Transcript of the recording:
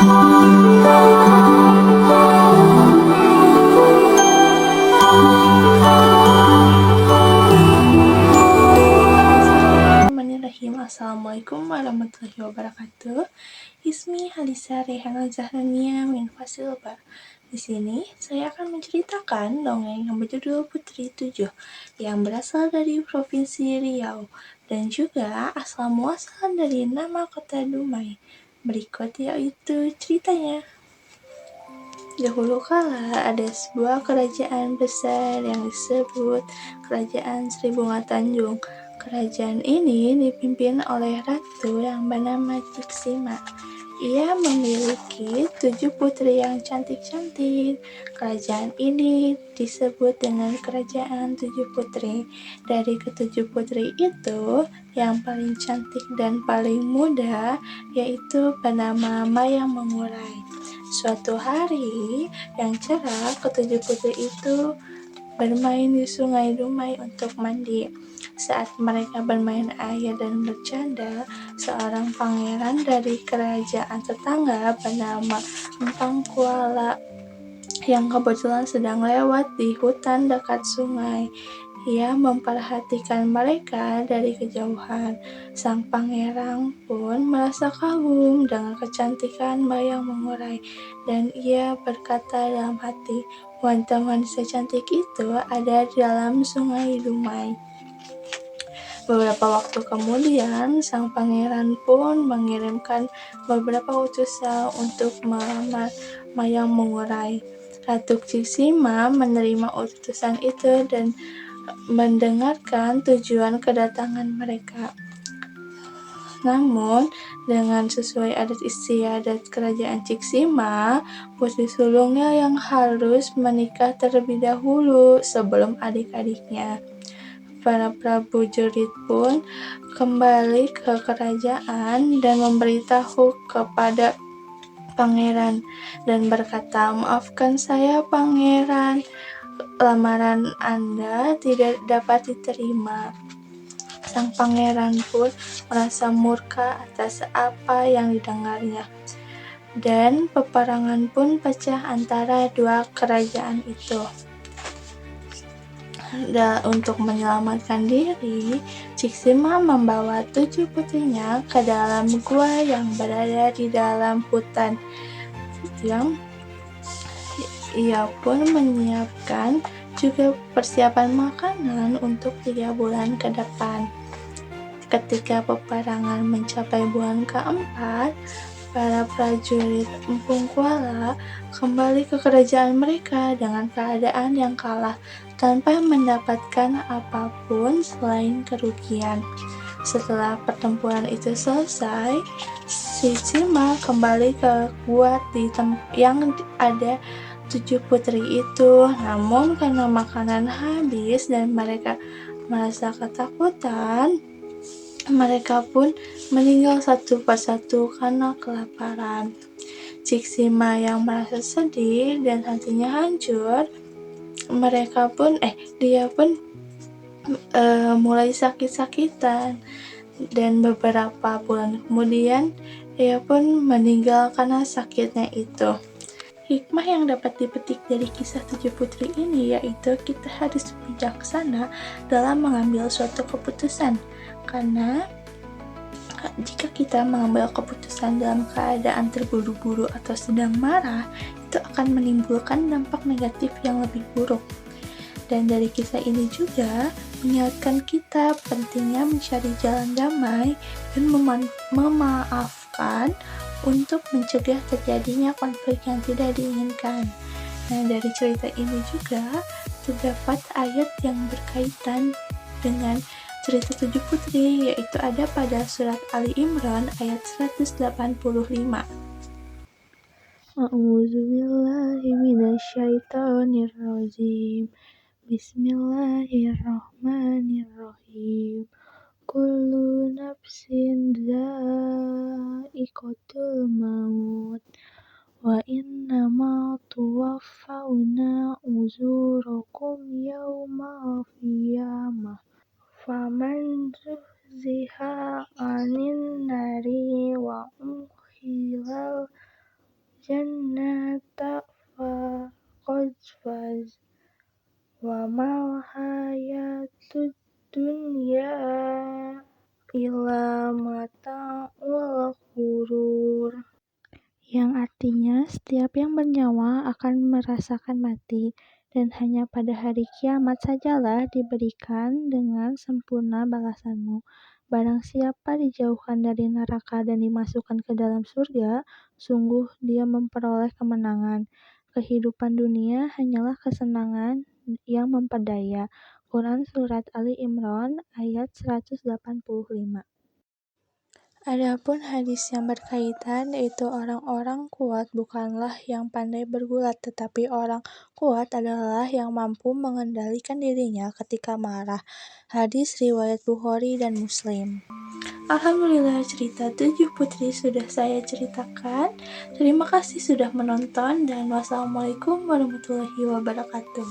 Bismillahirrahmanirrahim. Assalamualaikum warahmatullahi wabarakatuh. Ismi Halisa Rehana Zahrania min Fasilba. Di sini saya akan menceritakan dongeng yang berjudul Putri Tujuh yang berasal dari Provinsi Riau dan juga asal muasal dari nama kota Dumai. Berikut yaitu ceritanya. Dahulu kala ada sebuah kerajaan besar yang disebut Kerajaan Sri Bunga Tanjung. Kerajaan ini dipimpin oleh ratu yang bernama Ciksima. Ia memiliki 7 putri yang cantik-cantik. Kerajaan ini disebut dengan Kerajaan 7 Putri. Dari ketujuh putri itu, yang paling cantik dan paling muda yaitu bernama Mayang Mengurai. Suatu hari yang cerah, ketujuh putri itu bermain di sungai Dumai untuk mandi. Saat mereka bermain air dan bercanda, seorang pangeran dari kerajaan tetangga bernama Empang Kuala yang kebetulan sedang lewat di hutan dekat sungai. Ia memperhatikan mereka dari kejauhan. Sang pangeran pun merasa kagum dengan kecantikan Mayang Mengurai, dan ia berkata dalam hati, wanita-wanita cantik itu ada di dalam sungai Dumai. Beberapa waktu kemudian, sang pangeran pun mengirimkan beberapa utusan untuk melamar Mayang Mengurai. Ratu Ciksima menerima utusan itu dan mendengarkan tujuan kedatangan mereka. Namun, dengan sesuai adat istiadat kerajaan Ciksima, putri sulungnya yang harus menikah terlebih dahulu sebelum adik-adiknya. Para prabu jurit pun kembali ke kerajaan dan memberitahu kepada pangeran dan berkata, maafkan saya pangeran, lamaran Anda tidak dapat diterima. Sang pangeran pun merasa murka atas apa yang didengarnya, dan peperangan pun pecah antara dua kerajaan itu. Untuk menyelamatkan diri, Ciksima membawa 7 putrinya ke dalam gua yang berada di dalam hutan. Ia pun menyiapkan juga persiapan makanan untuk 3 bulan ke depan. Ketika peperangan mencapai bulan keempat, para prajurit Empung Kuala kembali ke kerajaan mereka dengan keadaan yang kalah tanpa mendapatkan apapun selain kerugian. Setelah pertempuran itu selesai, Ciksima kembali ke gua yang ada 7 putri itu. Namun karena makanan habis dan mereka merasa ketakutan, mereka pun meninggal satu persatu karena kelaparan. Ciksima yang merasa sedih dan hatinya hancur, dia pun mulai sakit-sakitan, dan beberapa bulan kemudian dia pun meninggal karena sakitnya itu. Hikmah yang dapat dipetik dari kisah 7 putri ini yaitu kita harus bijaksana dalam mengambil suatu keputusan, karena jika kita mengambil keputusan dalam keadaan terburu-buru atau sedang marah, itu akan menimbulkan dampak negatif yang lebih buruk. Dan dari kisah ini juga mengingatkan kita pentingnya mencari jalan damai dan memaafkan untuk mencegah terjadinya konflik yang tidak diinginkan. Nah, dari cerita ini juga terdapat ayat yang berkaitan dengan cerita 7 putri, yaitu ada pada surat Ali Imran ayat 185. A'udzubillahi minasyaitonirrajim. Bismillahirrahmanirrahim. Kullu nafsin dha'iqatul maut wa innama tuwaffawna ujurakum yawmal qiyamah faman zuhziha 'anil nari wa udkhilal jannata faqad faz wa mal hayatud dunya illa mata'ul ghurur, yang artinya setiap yang bernyawa akan merasakan mati, dan hanya pada hari kiamat sajalah diberikan dengan sempurna balasanmu. Barang siapa dijauhkan dari neraka dan dimasukkan ke dalam surga, sungguh dia memperoleh kemenangan. Kehidupan dunia hanyalah kesenangan yang memperdaya. Quran Surat Ali Imran ayat 185. Adapun hadis yang berkaitan, yaitu orang-orang kuat bukanlah yang pandai bergulat, tetapi orang kuat adalah yang mampu mengendalikan dirinya ketika marah. Hadis riwayat Bukhari dan Muslim. Alhamdulillah, cerita 7 putri sudah saya ceritakan. Terima kasih sudah menonton, dan wassalamualaikum warahmatullahi wabarakatuh.